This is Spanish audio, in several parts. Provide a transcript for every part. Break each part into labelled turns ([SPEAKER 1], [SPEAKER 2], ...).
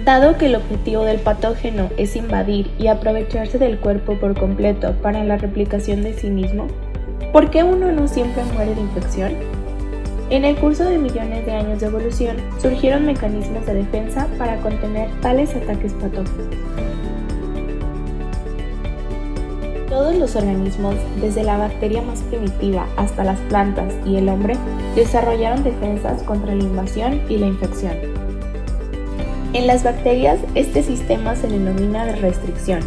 [SPEAKER 1] Dado que el objetivo del patógeno es invadir y aprovecharse del cuerpo por completo para la replicación de sí mismo, ¿por qué uno no siempre muere de infección? En el curso de millones de años de evolución, surgieron mecanismos de defensa para contener tales ataques patógenos. Todos los organismos, desde la bacteria más primitiva hasta las plantas y el hombre, desarrollaron defensas contra la invasión y la infección. En las bacterias, este sistema se denomina de restricción,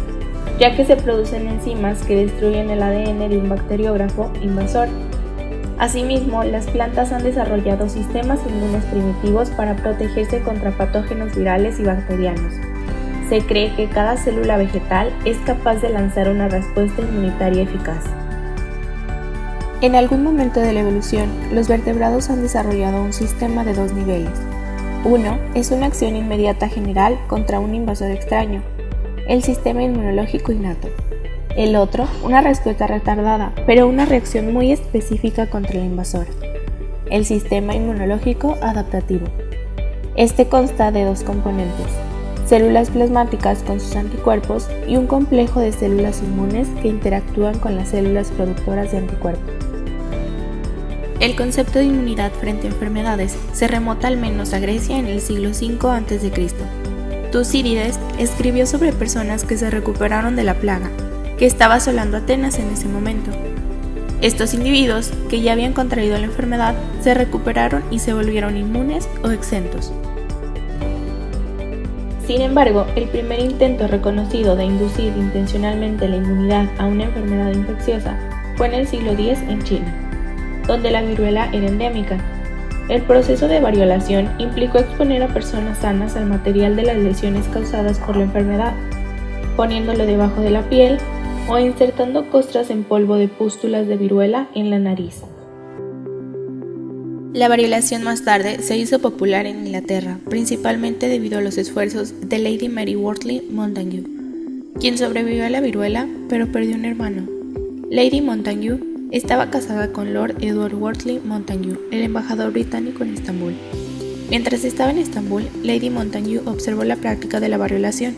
[SPEAKER 1] ya que se producen enzimas que destruyen el ADN de un bacteriógrafo invasor. Asimismo, las plantas han desarrollado sistemas inmunes primitivos para protegerse contra patógenos virales y bacterianos. Se cree que cada célula vegetal es capaz de lanzar una respuesta inmunitaria eficaz. En algún momento de la evolución, los vertebrados han desarrollado un sistema de dos niveles. Uno es una acción inmediata general contra un invasor extraño, el sistema inmunológico innato. El otro, una respuesta retardada, pero una reacción muy específica contra el invasor, el sistema inmunológico adaptativo. Este consta de dos componentes: células plasmáticas con sus anticuerpos y un complejo de células inmunes que interactúan con las células productoras de anticuerpos. El concepto de inmunidad frente a enfermedades se remota al menos a Grecia en el siglo V a.C. Tucídides escribió sobre personas que se recuperaron de la plaga, que estaba asolando Atenas en ese momento. Estos individuos, que ya habían contraído la enfermedad, se recuperaron y se volvieron inmunes o exentos. Sin embargo, el primer intento reconocido de inducir intencionalmente la inmunidad a una enfermedad infecciosa fue en el siglo X en China, donde la viruela era endémica. El proceso de variolación implicó exponer a personas sanas al material de las lesiones causadas por la enfermedad, poniéndolo debajo de la piel o insertando costras en polvo de pústulas de viruela en la nariz. La variolación más tarde se hizo popular en Inglaterra, principalmente debido a los esfuerzos de Lady Mary Wortley Montagu, quien sobrevivió a la viruela pero perdió un hermano. Lady Montagu estaba casada con Lord Edward Wortley Montagu, el embajador británico en Estambul. Mientras estaba en Estambul, Lady Montagu observó la práctica de la variolación.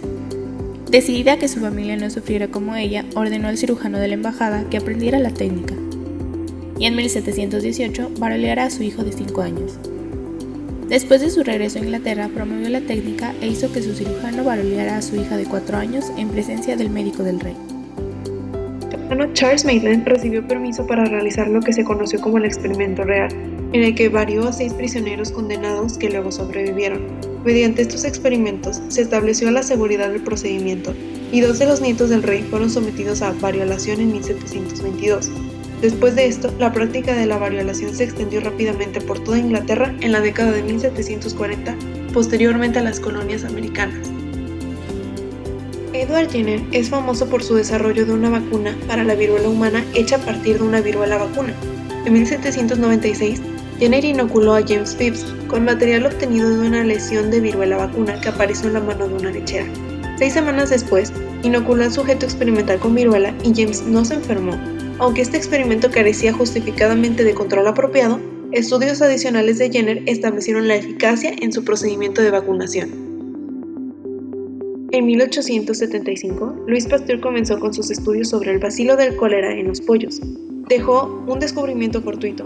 [SPEAKER 1] Decidida a que su familia no sufriera como ella, ordenó al cirujano de la embajada que aprendiera la técnica, y en 1718 varoleara a su hijo de 5 años. Después de su regreso a Inglaterra, promovió la técnica e hizo que su cirujano varoleara a su hija de 4 años en presencia del médico del rey.
[SPEAKER 2] Su hermano Charles Maitland recibió permiso para realizar lo que se conoció como el experimento real, en el que varió a 6 prisioneros condenados que luego sobrevivieron. Mediante estos experimentos se estableció la seguridad del procedimiento, y 2 de los nietos del rey fueron sometidos a variolación en 1722. Después de esto, la práctica de la variolación se extendió rápidamente por toda Inglaterra en la década de 1740, posteriormente a las colonias americanas. Edward Jenner es famoso por su desarrollo de una vacuna para la viruela humana hecha a partir de una viruela vacuna. En 1796, Jenner inoculó a James Phipps con material obtenido de una lesión de viruela vacuna que apareció en la mano de una lechera. 6 semanas después, inoculó al sujeto experimental con viruela y James no se enfermó. Aunque este experimento carecía justificadamente de control apropiado, estudios adicionales de Jenner establecieron la eficacia en su procedimiento de vacunación. En 1875, Louis Pasteur comenzó con sus estudios sobre el bacilo del cólera en los pollos. Dejó un descubrimiento fortuito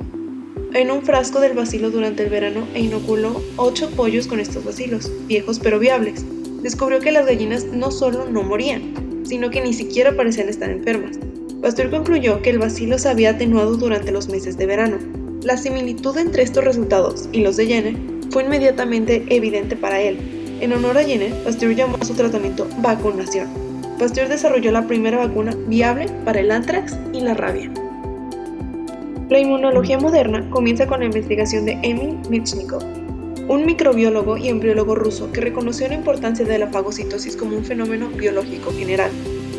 [SPEAKER 2] en un frasco del bacilo durante el verano e inoculó 8 pollos con estos bacilos, viejos pero viables. Descubrió que las gallinas no solo no morían, sino que ni siquiera parecían estar enfermas. Pasteur concluyó que el bacilo se había atenuado durante los meses de verano. La similitud entre estos resultados y los de Jenner fue inmediatamente evidente para él. En honor a Jenner, Pasteur llamó a su tratamiento vacunación. Pasteur desarrolló la primera vacuna viable para el anthrax y la rabia. La inmunología moderna comienza con la investigación de Emil Michnikov, un microbiólogo y embriólogo ruso que reconoció la importancia de la fagocitosis como un fenómeno biológico general.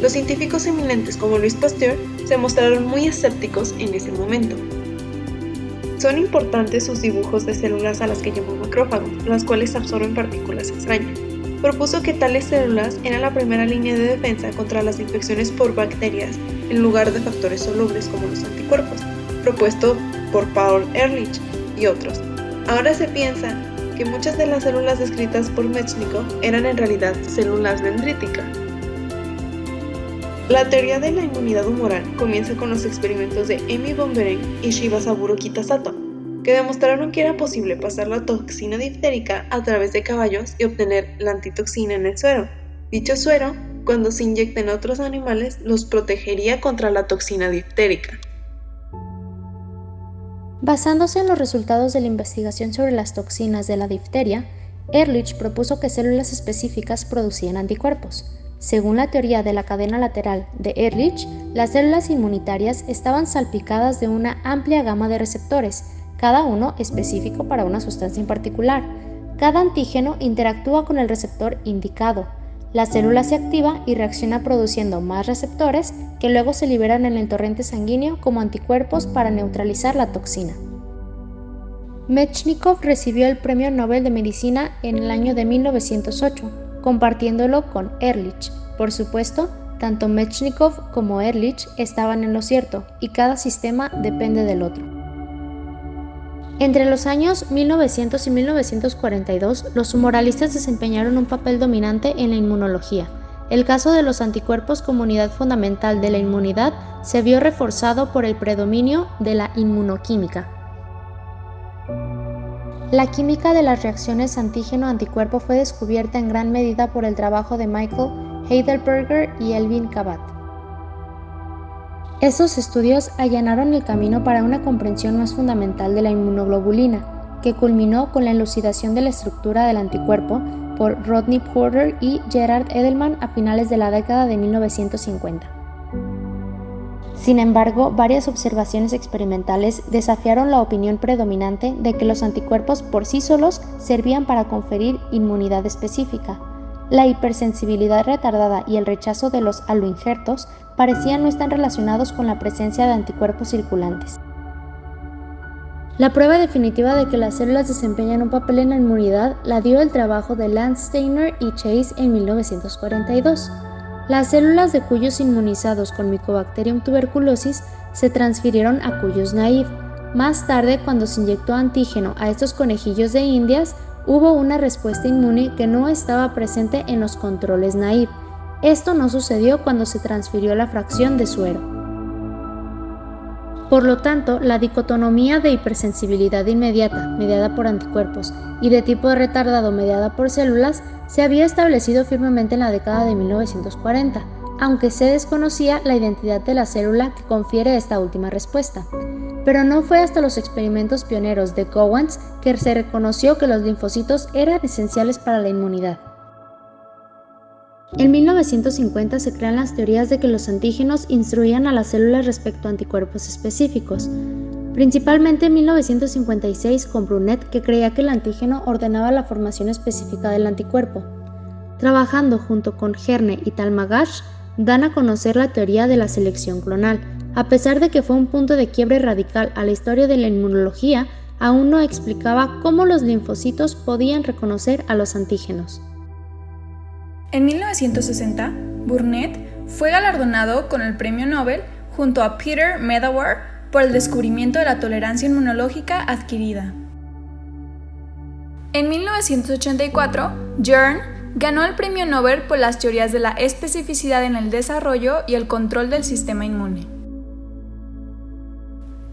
[SPEAKER 2] Los científicos eminentes como Louis Pasteur se mostraron muy escépticos en ese momento. Son importantes sus dibujos de células a las que llamó macrófagos, las cuales absorben partículas extrañas. Propuso que tales células eran la primera línea de defensa contra las infecciones por bacterias en lugar de factores solubles como los anticuerpos, propuesto por Paul Ehrlich y otros. Ahora se piensa que muchas de las células descritas por Mechnikov eran en realidad células dendríticas. La teoría de la inmunidad humoral comienza con los experimentos de Emi von Behring y Shibasaburo Kitasato, que demostraron que era posible pasar la toxina diftérica a través de caballos y obtener la antitoxina en el suero. Dicho suero, cuando se inyecta en otros animales, los protegería contra la toxina diftérica.
[SPEAKER 3] Basándose en los resultados de la investigación sobre las toxinas de la difteria, Ehrlich propuso que células específicas producían anticuerpos. Según la teoría de la cadena lateral de Ehrlich, las células inmunitarias estaban salpicadas de una amplia gama de receptores, cada uno específico para una sustancia en particular. Cada antígeno interactúa con el receptor indicado. La célula se activa y reacciona produciendo más receptores que luego se liberan en el torrente sanguíneo como anticuerpos para neutralizar la toxina. Mechnikov recibió el Premio Nobel de Medicina en el año de 1908, compartiéndolo con Ehrlich. Por supuesto, tanto Mechnikov como Ehrlich estaban en lo cierto, y cada sistema depende del otro. Entre los años 1900 y 1942, los humoralistas desempeñaron un papel dominante en la inmunología. El caso de los anticuerpos como unidad fundamental de la inmunidad se vio reforzado por el predominio de la inmunoquímica. La química de las reacciones antígeno-anticuerpo fue descubierta en gran medida por el trabajo de Michael Heidelberger y Elvin Kabat. Estos estudios allanaron el camino para una comprensión más fundamental de la inmunoglobulina, que culminó con la elucidación de la estructura del anticuerpo por Rodney Porter y Gerard Edelman a finales de la década de 1950. Sin embargo, varias observaciones experimentales desafiaron la opinión predominante de que los anticuerpos por sí solos servían para conferir inmunidad específica. La hipersensibilidad retardada y el rechazo de los aloinjertos parecían no estar relacionados con la presencia de anticuerpos circulantes. La prueba definitiva de que las células desempeñan un papel en la inmunidad la dio el trabajo de Landsteiner y Chase en 1942. Las células de cuyos inmunizados con Mycobacterium tuberculosis se transfirieron a cuyos naive. Más tarde, cuando se inyectó antígeno a estos conejillos de Indias, hubo una respuesta inmune que no estaba presente en los controles naive. Esto no sucedió cuando se transfirió la fracción de suero. Por lo tanto, la dicotomía de hipersensibilidad inmediata, mediada por anticuerpos, y de tipo retardado, mediada por células, se había establecido firmemente en la década de 1940, aunque se desconocía la identidad de la célula que confiere esta última respuesta. Pero no fue hasta los experimentos pioneros de Gowans que se reconoció que los linfocitos eran esenciales para la inmunidad. En 1950 se crean las teorías de que los antígenos instruían a las células respecto a anticuerpos específicos. Principalmente en 1956 con Brunet, que creía que el antígeno ordenaba la formación específica del anticuerpo. Trabajando junto con Herne y Talmagash, dan a conocer la teoría de la selección clonal. A pesar de que fue un punto de quiebre radical a la historia de la inmunología, aún no explicaba cómo los linfocitos podían reconocer a los antígenos.
[SPEAKER 4] En 1960, Burnett fue galardonado con el Premio Nobel junto a Peter Medawar por el descubrimiento de la tolerancia inmunológica adquirida. En 1984, Jern ganó el Premio Nobel por las teorías de la especificidad en el desarrollo y el control del sistema inmune.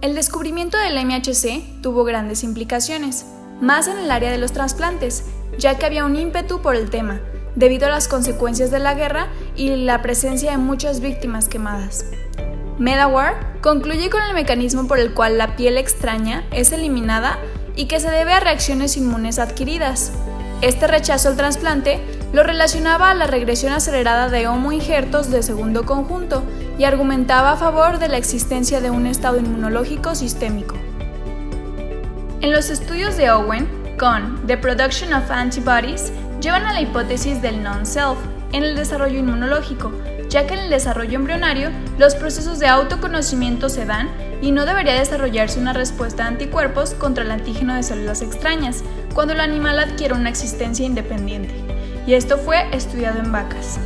[SPEAKER 4] El descubrimiento del MHC tuvo grandes implicaciones, más en el área de los trasplantes, ya que había un ímpetu por el tema, debido a las consecuencias de la guerra y la presencia de muchas víctimas quemadas. Medawar concluye con el mecanismo por el cual la piel extraña es eliminada y que se debe a reacciones inmunes adquiridas. Este rechazo al trasplante lo relacionaba a la regresión acelerada de Homo injertos de segundo conjunto y argumentaba a favor de la existencia de un estado inmunológico sistémico. En los estudios de Owen, con The Production of Antibodies, llevan a la hipótesis del non-self en el desarrollo inmunológico, ya que en el desarrollo embrionario los procesos de autoconocimiento se dan y no debería desarrollarse una respuesta de anticuerpos contra el antígeno de células extrañas cuando el animal adquiere una existencia independiente, y esto fue estudiado en vacas.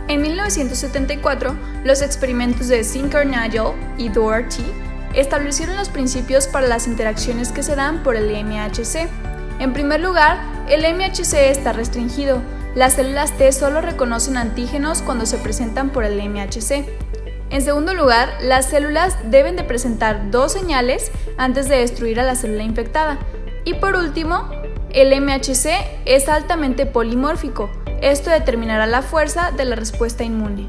[SPEAKER 4] En 1974, los experimentos de Zinker-Nagel y Doherty establecieron los principios para las interacciones que se dan por el MHC, En primer lugar, el MHC está restringido. Las células T solo reconocen antígenos cuando se presentan por el MHC. En segundo lugar, las células deben de presentar 2 señales antes de destruir a la célula infectada. Y por último, el MHC es altamente polimórfico. Esto determinará la fuerza de la respuesta inmune.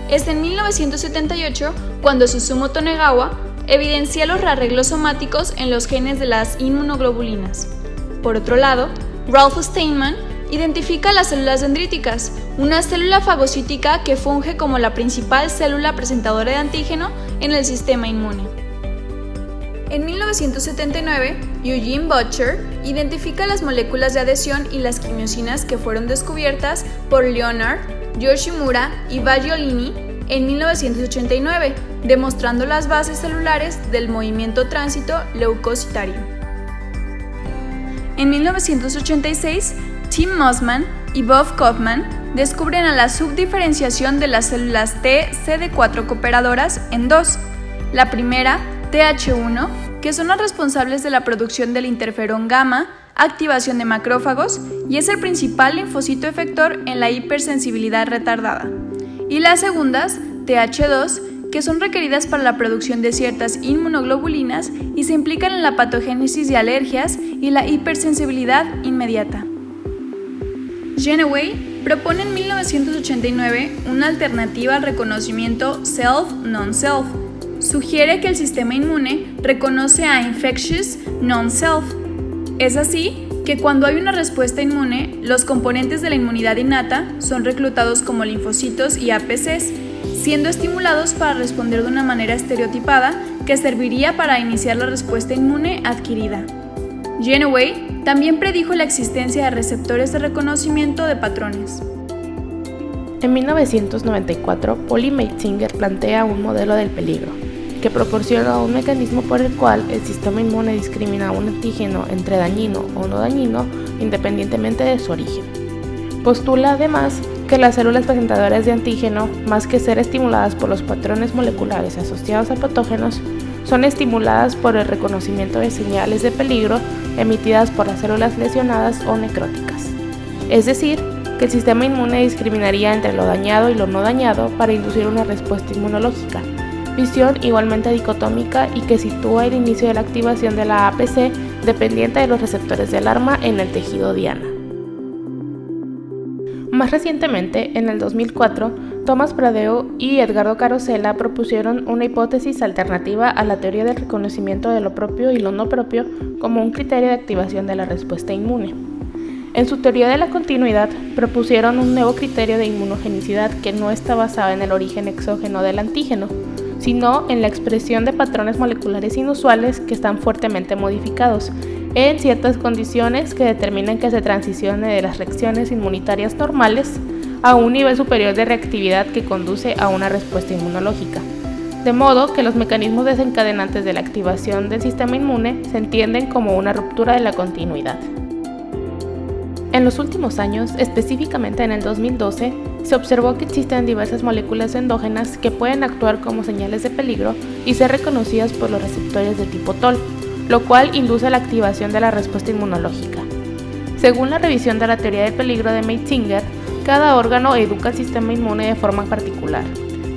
[SPEAKER 4] Es en 1978 cuando Susumu Tonegawa evidencia los rearreglos somáticos en los genes de las inmunoglobulinas. Por otro lado, Ralph Steinman identifica las células dendríticas, una célula fagocítica que funge como la principal célula presentadora de antígeno en el sistema inmune. En 1979, Eugene Butcher identifica las moléculas de adhesión y las quimiosinas que fueron descubiertas por Leonard, Yoshimura y Bagliolini en 1989, demostrando las bases celulares del movimiento tránsito leucocitario. En 1986, Tim Mossman y Bob Kaufman descubren a la subdiferenciación de las células T CD4 cooperadoras en 2. La primera, TH1, que son las responsables de la producción del interferón gamma, activación de macrófagos y es el principal linfocito efector en la hipersensibilidad retardada. Y las segundas, TH2, que son requeridas para la producción de ciertas inmunoglobulinas y se implican en la patogénesis de alergias y la hipersensibilidad inmediata. Genoway propone en 1989 una alternativa al reconocimiento self-non-self. Sugiere que el sistema inmune reconoce a infectious non-self. Es así que cuando hay una respuesta inmune, los componentes de la inmunidad innata son reclutados como linfocitos y APCs, siendo estimulados para responder de una manera estereotipada que serviría para iniciar la respuesta inmune adquirida. Genoway también predijo la existencia de receptores de reconocimiento de patrones.
[SPEAKER 1] En 1994, Polly Meitzinger plantea un modelo del peligro, que proporciona un mecanismo por el cual el sistema inmune discrimina un antígeno entre dañino o no dañino independientemente de su origen. Postula además que las células presentadoras de antígeno, más que ser estimuladas por los patrones moleculares asociados a patógenos, son estimuladas por el reconocimiento de señales de peligro emitidas por las células lesionadas o necróticas. Es decir, que el sistema inmune discriminaría entre lo dañado y lo no dañado para inducir una respuesta inmunológica, visión igualmente dicotómica y que sitúa el inicio de la activación de la APC dependiente de los receptores de alarma en el tejido diana. Más recientemente, en el 2004, Thomas Pradeu y Edgardo Carosella propusieron una hipótesis alternativa a la teoría del reconocimiento de lo propio y lo no propio como un criterio de activación de la respuesta inmune. En su teoría de la continuidad, propusieron un nuevo criterio de inmunogenicidad que no está basado en el origen exógeno del antígeno, sino en la expresión de patrones moleculares inusuales que están fuertemente modificados en ciertas condiciones que determinan que se transicione de las reacciones inmunitarias normales a un nivel superior de reactividad que conduce a una respuesta inmunológica. De modo que los mecanismos desencadenantes de la activación del sistema inmune se entienden como una ruptura de la continuidad. En los últimos años, específicamente en el 2012, se observó que existen diversas moléculas endógenas que pueden actuar como señales de peligro y ser reconocidas por los receptores de tipo TOL, lo cual induce la activación de la respuesta inmunológica. Según la revisión de la teoría del peligro de Meitzinger, cada órgano educa al sistema inmune de forma particular.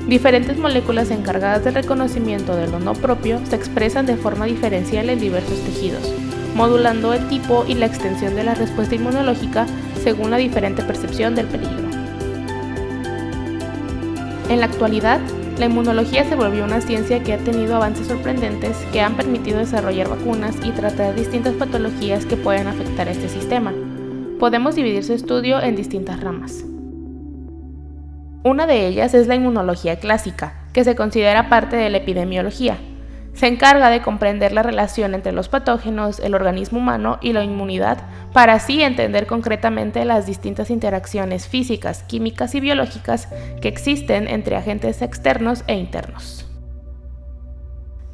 [SPEAKER 1] Diferentes moléculas encargadas del reconocimiento de lo no propio se expresan de forma diferencial en diversos tejidos, modulando el tipo y la extensión de la respuesta inmunológica según la diferente percepción del peligro. En la actualidad, la inmunología se volvió una ciencia que ha tenido avances sorprendentes que han permitido desarrollar vacunas y tratar distintas patologías que pueden afectar este sistema. Podemos dividir su estudio en distintas ramas. Una de ellas es la inmunología clásica, que se considera parte de la epidemiología. Se encarga de comprender la relación entre los patógenos, el organismo humano y la inmunidad para así entender concretamente las distintas interacciones físicas, químicas y biológicas que existen entre agentes externos e internos.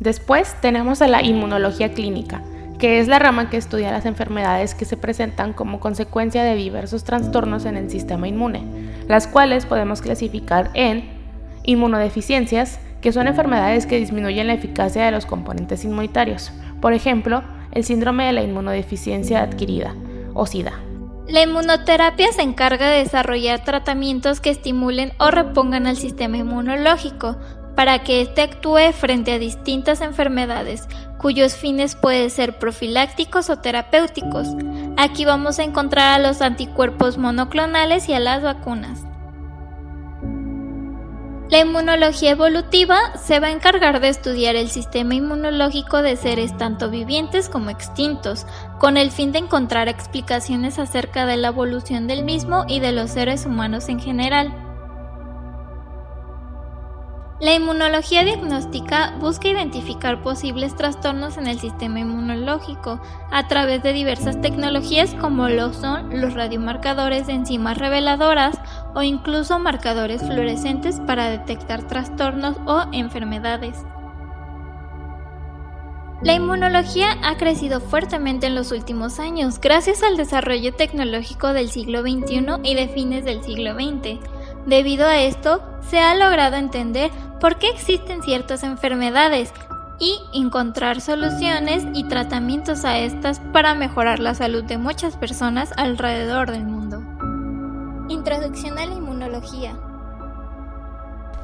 [SPEAKER 1] Después tenemos a la inmunología clínica, que es la rama que estudia las enfermedades que se presentan como consecuencia de diversos trastornos en el sistema inmune, las cuales podemos clasificar en inmunodeficiencias, que son enfermedades que disminuyen la eficacia de los componentes inmunitarios. Por ejemplo, el síndrome de la inmunodeficiencia adquirida, o SIDA.
[SPEAKER 5] La inmunoterapia se encarga de desarrollar tratamientos que estimulen o repongan al sistema inmunológico para que éste actúe frente a distintas enfermedades, cuyos fines pueden ser profilácticos o terapéuticos. Aquí vamos a encontrar a los anticuerpos monoclonales y a las vacunas. La inmunología evolutiva se va a encargar de estudiar el sistema inmunológico de seres tanto vivientes como extintos, con el fin de encontrar explicaciones acerca de la evolución del mismo y de los seres humanos en general. La inmunología diagnóstica busca identificar posibles trastornos en el sistema inmunológico a través de diversas tecnologías como lo son los radiomarcadores de enzimas reveladoras o incluso marcadores fluorescentes para detectar trastornos o enfermedades. La inmunología ha crecido fuertemente en los últimos años gracias al desarrollo tecnológico del siglo XXI y de fines del siglo XX. Debido a esto, se ha logrado entender por qué existen ciertas enfermedades y encontrar soluciones y tratamientos a estas para mejorar la salud de muchas personas alrededor del mundo. Introducción a la inmunología.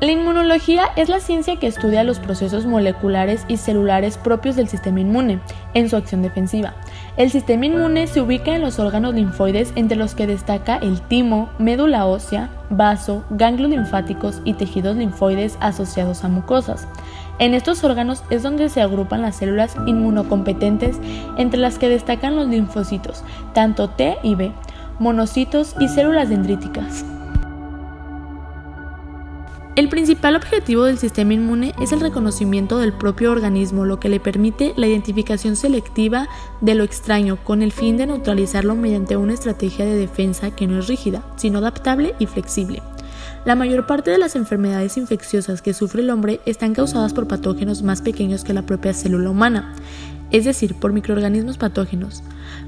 [SPEAKER 1] La inmunología es la ciencia que estudia los procesos moleculares y celulares propios del sistema inmune en su acción defensiva. El sistema inmune se ubica en los órganos linfoides, entre los que destaca el timo, médula ósea, vaso, ganglios linfáticos y tejidos linfoides asociados a mucosas. En estos órganos es donde se agrupan las células inmunocompetentes, entre las que destacan los linfocitos, tanto T y B, monocitos y células dendríticas. El principal objetivo del sistema inmune es el reconocimiento del propio organismo, lo que le permite la identificación selectiva de lo extraño con el fin de neutralizarlo mediante una estrategia de defensa que no es rígida, sino adaptable y flexible. La mayor parte de las enfermedades infecciosas que sufre el hombre están causadas por patógenos más pequeños que la propia célula humana, es decir, por microorganismos patógenos.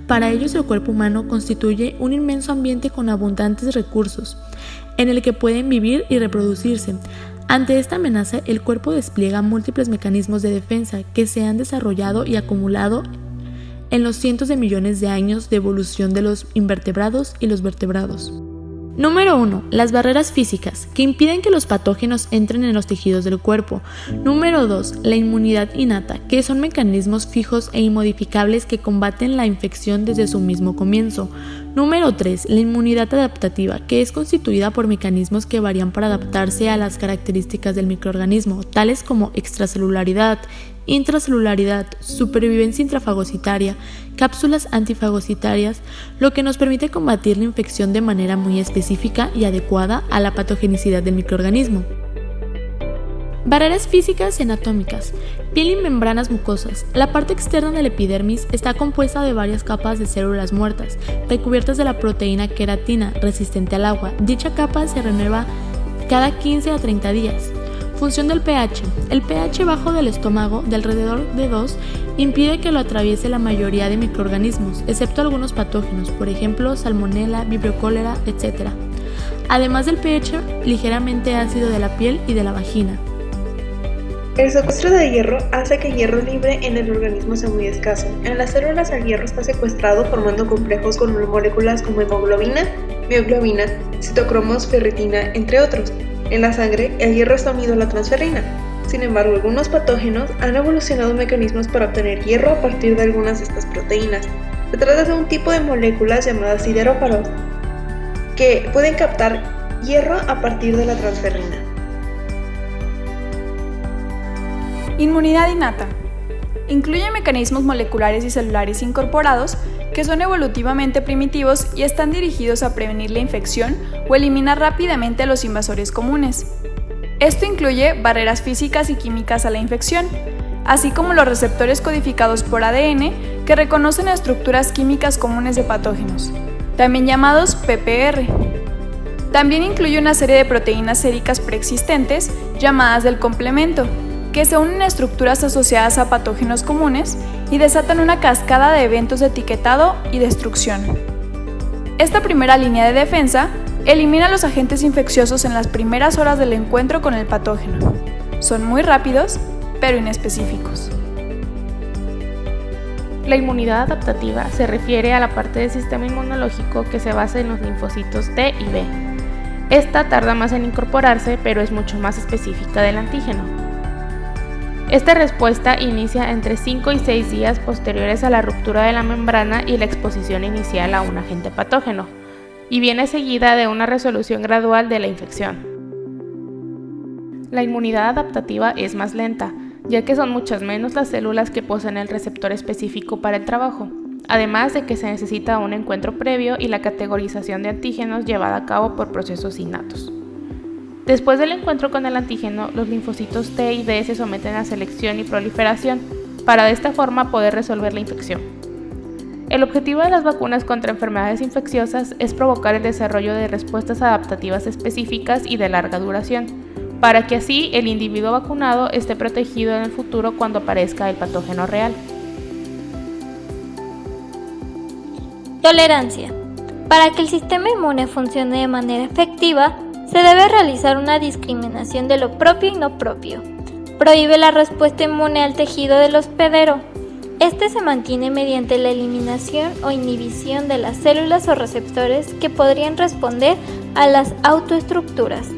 [SPEAKER 1] Para ellos, el cuerpo humano constituye un inmenso ambiente con abundantes recursos, en el que pueden vivir y reproducirse. Ante esta amenaza, el cuerpo despliega múltiples mecanismos de defensa que se han desarrollado y acumulado en los cientos de millones de años de evolución de los invertebrados y los vertebrados. Número 1. Las barreras físicas, que impiden que los patógenos entren en los tejidos del cuerpo. Número 2. La inmunidad innata, que son mecanismos fijos e inmodificables que combaten la infección desde su mismo comienzo. Número 3. La inmunidad adaptativa, que es constituida por mecanismos que varían para adaptarse a las características del microorganismo, tales como extracelularidad, intracelularidad, supervivencia intrafagocitaria, cápsulas antifagocitarias, lo que nos permite combatir la infección de manera muy específica y adecuada a la patogenicidad del microorganismo. Barreras físicas y anatómicas. Piel y membranas mucosas. La parte externa del epidermis está compuesta de varias capas de células muertas, recubiertas de la proteína queratina, resistente al agua. Dicha capa se renueva cada 15 a 30 días. Función del pH. El pH bajo del estómago, de alrededor de 2, impide que lo atraviese la mayoría de microorganismos, excepto algunos patógenos, por ejemplo, salmonela, vibrio cólera, etc. Además del pH ligeramente ácido de la piel y de la vagina.
[SPEAKER 2] El secuestro de hierro hace que el hierro libre en el organismo sea muy escaso. En las células el hierro está secuestrado formando complejos con moléculas como hemoglobina, mioglobina, citocromos, ferritina, entre otros. En la sangre, el hierro está unido a la transferrina. Sin embargo, algunos patógenos han evolucionado mecanismos para obtener hierro a partir de algunas de estas proteínas. Se trata de un tipo de moléculas llamadas sideróparos, que pueden captar hierro a partir de la transferrina.
[SPEAKER 4] Inmunidad innata. Incluye mecanismos moleculares y celulares incorporados que son evolutivamente primitivos y están dirigidos a prevenir la infección o eliminar rápidamente a los invasores comunes. Esto incluye barreras físicas y químicas a la infección, así como los receptores codificados por ADN que reconocen estructuras químicas comunes de patógenos, también llamados PPR. También incluye una serie de proteínas séricas preexistentes llamadas del complemento, que se unen a estructuras asociadas a patógenos comunes y desatan una cascada de eventos de etiquetado y destrucción. Esta primera línea de defensa elimina los agentes infecciosos en las primeras horas del encuentro con el patógeno. Son muy rápidos, pero inespecíficos.
[SPEAKER 1] La inmunidad adaptativa se refiere a la parte del sistema inmunológico que se basa en los linfocitos T y B. Esta tarda más en incorporarse, pero es mucho más específica del antígeno. Esta respuesta inicia entre 5 y 6 días posteriores a la ruptura de la membrana y la exposición inicial a un agente patógeno, y viene seguida de una resolución gradual de la infección. La inmunidad adaptativa es más lenta, ya que son muchas menos las células que poseen el receptor específico para el trabajo, además de que se necesita un encuentro previo y la categorización de antígenos llevada a cabo por procesos innatos. Después del encuentro con el antígeno, los linfocitos T y D se someten a selección y proliferación, para de esta forma poder resolver la infección. El objetivo de las vacunas contra enfermedades infecciosas es provocar el desarrollo de respuestas adaptativas específicas y de larga duración, para que así el individuo vacunado esté protegido en el futuro cuando aparezca el patógeno real.
[SPEAKER 5] Tolerancia. Para que el sistema inmune funcione de manera efectiva, se debe realizar una discriminación de lo propio y no propio. Prohíbe la respuesta inmune al tejido del hospedero. Este se mantiene mediante la eliminación o inhibición de las células o receptores que podrían responder a las autoestructuras.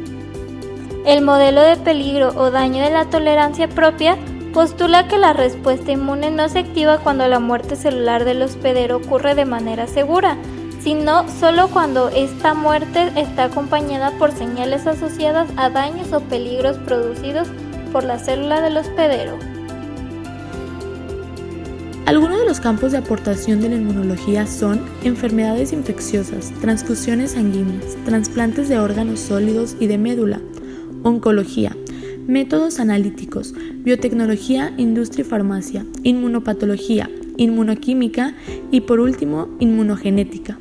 [SPEAKER 5] El modelo de peligro o daño de la tolerancia propia postula que la respuesta inmune no se activa cuando la muerte celular del hospedero ocurre de manera segura, sino solo cuando esta muerte está acompañada por señales asociadas a daños o peligros producidos por la célula del hospedero.
[SPEAKER 6] Algunos de los campos de aportación de la inmunología son enfermedades infecciosas, transfusiones sanguíneas, trasplantes de órganos sólidos y de médula, oncología, métodos analíticos, biotecnología, industria y farmacia, inmunopatología, inmunoquímica y por último, inmunogenética.